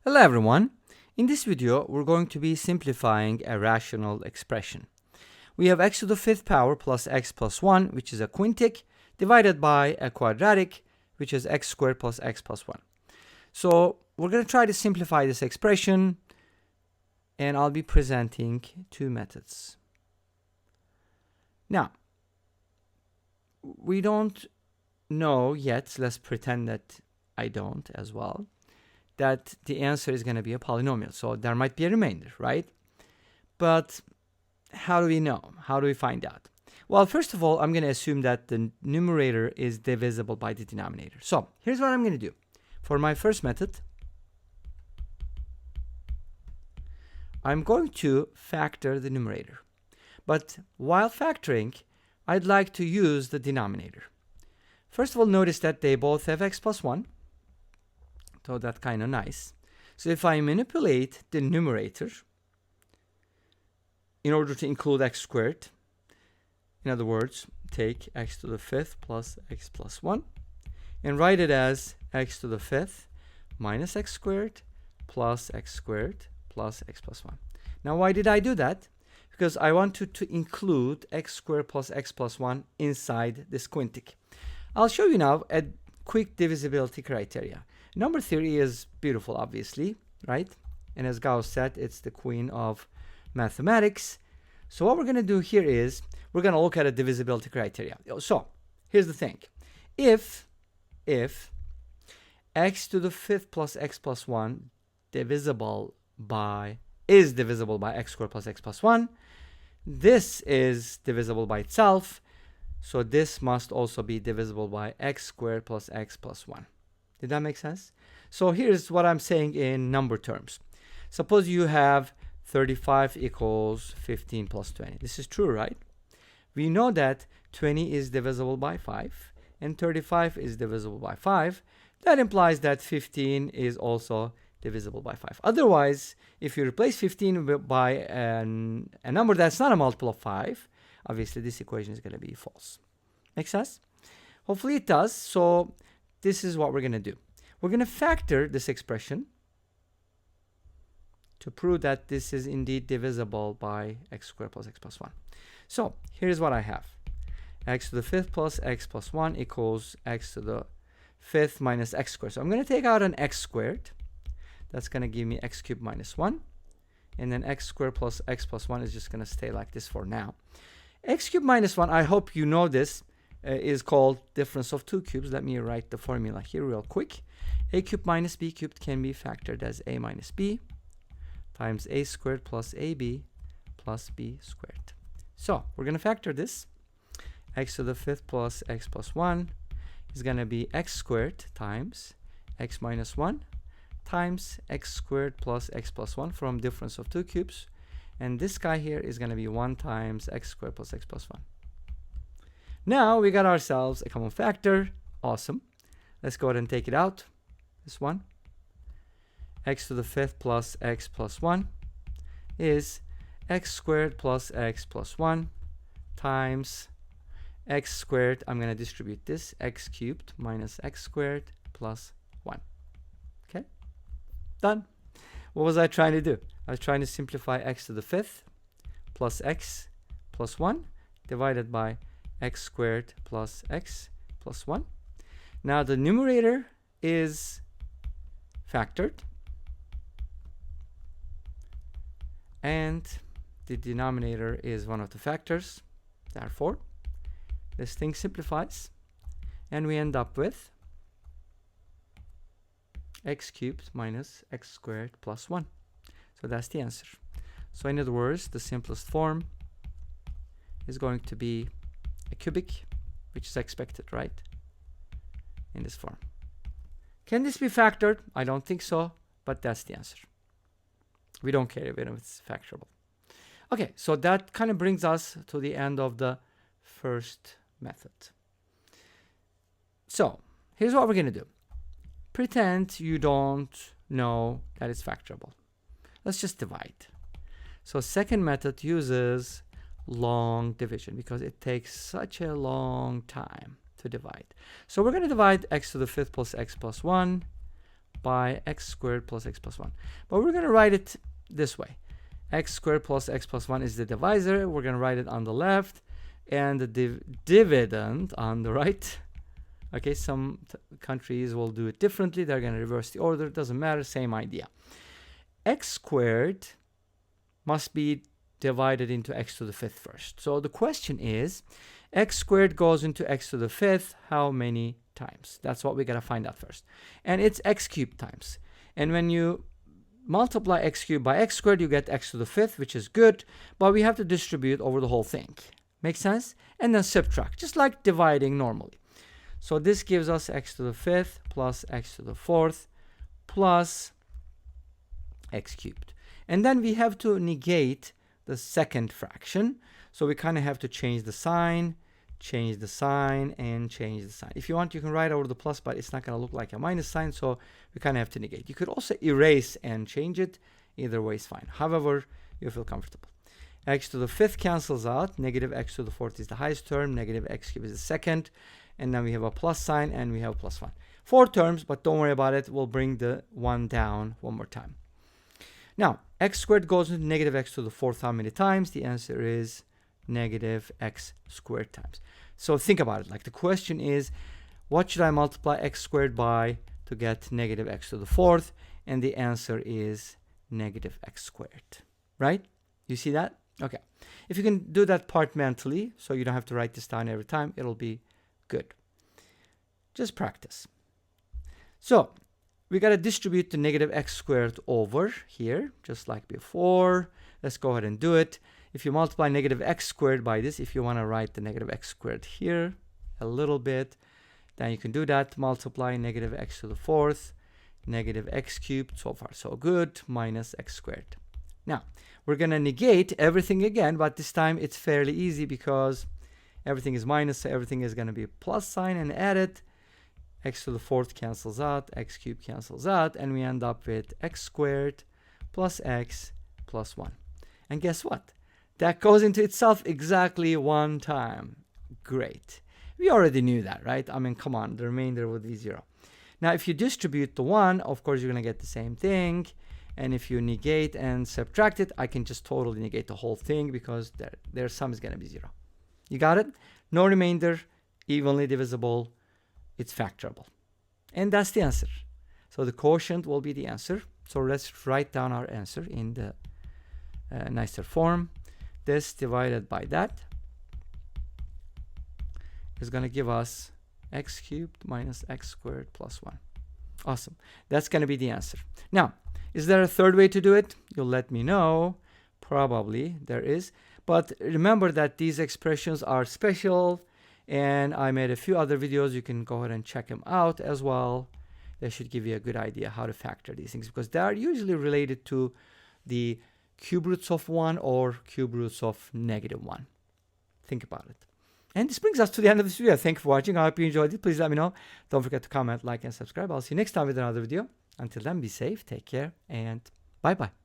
Hello everyone. In this video, we're going to be simplifying a rational expression. We have x to the fifth power plus x plus 1, which is a quintic, divided by a quadratic, which is x squared plus x plus 1. So we're going to try to simplify this expression, and I'll be presenting two methods. Now, we don't know yet, let's pretend that I don't as well, that the answer is going to be a polynomial. So there might be a remainder, right? But how do we know? How do we find out? Well, first of all, I'm going to assume that the numerator is divisible by the denominator. So here's what I'm going to do. For my first method, I'm going to factor the numerator. But while factoring, I'd like to use the denominator. First of all, notice that they both have x plus 1. So that's kind of nice. So if I manipulate the numerator in order to include x squared, in other words, take x to the fifth plus x plus 1 and write it as x to the fifth minus x squared plus x squared plus x plus 1. Now, why did I do that? Because I wanted to include x squared plus x plus 1 inside this quintic. I'll show you now a quick divisibility criteria. Number theory is beautiful, obviously, right? And as Gauss said, it's the queen of mathematics. So what we're going to do here is we're going to look at a divisibility criteria. So here's the thing. If x to the fifth plus x plus 1 is divisible by x squared plus x plus 1, this is divisible by itself. So this must also be divisible by x squared plus x plus 1. Did that make sense? So here's what I'm saying in number terms. Suppose you have 35 equals 15 plus 20. This is true, right? We know that 20 is divisible by 5 and 35 is divisible by 5. That implies that 15 is also divisible by 5. Otherwise, if you replace 15 by a number that's not a multiple of 5, obviously this equation is going to be false. Make sense? Hopefully it does. So this is what we're going to do. We're going to factor this expression to prove that this is indeed divisible by x squared plus x plus 1. So here's what I have. X to the fifth plus x plus 1 equals x to the fifth minus x squared. So I'm going to take out an x squared. That's going to give me x cubed minus 1. And then x squared plus x plus 1 is just going to stay like this for now. X cubed minus 1, I hope you know this, is called difference of two cubes. Let me write the formula here real quick. A cubed minus b cubed can be factored as a minus b times a squared plus ab plus b squared. So we're going to factor this. X to the fifth plus x plus 1 is going to be x squared times x minus 1 times x squared plus x plus 1 from difference of two cubes. And this guy here is going to be 1 times x squared plus x plus 1. Now we got ourselves a common factor. Awesome. Let's go ahead and take it out. This one. X to the fifth plus x plus 1 is x squared plus x plus 1 times x squared. I'm going to distribute this. X cubed minus x squared plus 1. Okay. Done. What was I trying to do? I was trying to simplify x to the fifth plus x plus 1 divided by x squared plus x plus 1. Now the numerator is factored and the denominator is one of the factors. Therefore, this thing simplifies and we end up with x cubed minus x squared plus 1. So that's the answer. So in other words, the simplest form is going to be a cubic, which is expected, right? In this form. Can this be factored? I don't think so, but that's the answer. We don't care if it's factorable. Okay, so that kind of brings us to the end of the first method. So here's what we're going to do. Pretend you don't know that it's factorable. Let's just divide. So second method uses long division because it takes such a long time to divide. So we're going to divide x to the fifth plus x plus 1 by x squared plus x plus 1. But we're going to write it this way. X squared plus x plus 1 is the divisor. We're going to write it on the left, and the dividend on the right. Okay, some countries will do it differently. They're going to reverse the order. It doesn't matter. Same idea. X squared must be divided into x to the 5th first. So the question is, x squared goes into x to the 5th how many times? That's what we got to find out first. And it's x cubed times. And when you multiply x cubed by x squared, you get x to the 5th, which is good. But we have to distribute over the whole thing. Make sense? And then subtract, just like dividing normally. So this gives us x to the 5th plus x to the 4th plus x cubed. And then we have to negate the second fraction. So we kind of have to change the sign, and change the sign. If you want, you can write over the plus, but it's not going to look like a minus sign, so we kind of have to negate. You could also erase and change it. Either way is fine. However you feel comfortable. X to the 5th cancels out. Negative x to the 4th is the highest term. Negative x cubed is the second. And then we have a plus sign, and we have plus 1. 4 terms, but don't worry about it. We'll bring the 1 down one more time. Now, x squared goes into negative x to the 4th how many times? The answer is negative x squared times. So think about it. Like the question is, what should I multiply x squared by to get negative x to the 4th? And the answer is negative x squared. Right? You see that? Okay. If you can do that part mentally, so you don't have to write this down every time, it'll be good. Just practice. So we got to distribute the negative x squared over here, just like before. Let's go ahead and do it. If you multiply negative x squared by this, if you want to write the negative x squared here a little bit, then you can do that. Multiply negative x to the 4th, negative x cubed, so far so good, minus x squared. Now, we're going to negate everything again, but this time it's fairly easy because everything is minus, so everything is going to be a plus sign and add it. X to the 4th cancels out, x cubed cancels out, and we end up with x squared plus x plus 1. And guess what? That goes into itself exactly 1 time. Great. We already knew that, right? I mean, come on, the remainder would be 0. Now, if you distribute the 1, of course, you're going to get the same thing. And if you negate and subtract it, I can just totally negate the whole thing because their sum is going to be 0. You got it? No remainder, evenly divisible. It's factorable. And that's the answer. So the quotient will be the answer. So let's write down our answer in the nicer form. This divided by that is going to give us x cubed minus x squared plus 1. Awesome. That's going to be the answer. Now, is there a third way to do it? You'll let me know. Probably there is. But remember that these expressions are special, and I made a few other videos. You can go ahead and check them out as well. They should give you a good idea how to factor these things because they are usually related to the cube roots of 1 or cube roots of negative 1. Think about it. And this brings us to the end of this video. Thank you for watching. I hope you enjoyed it. Please let me know. Don't forget to comment, like, and subscribe. I'll see you next time with another video. Until then, be safe, take care, and bye-bye.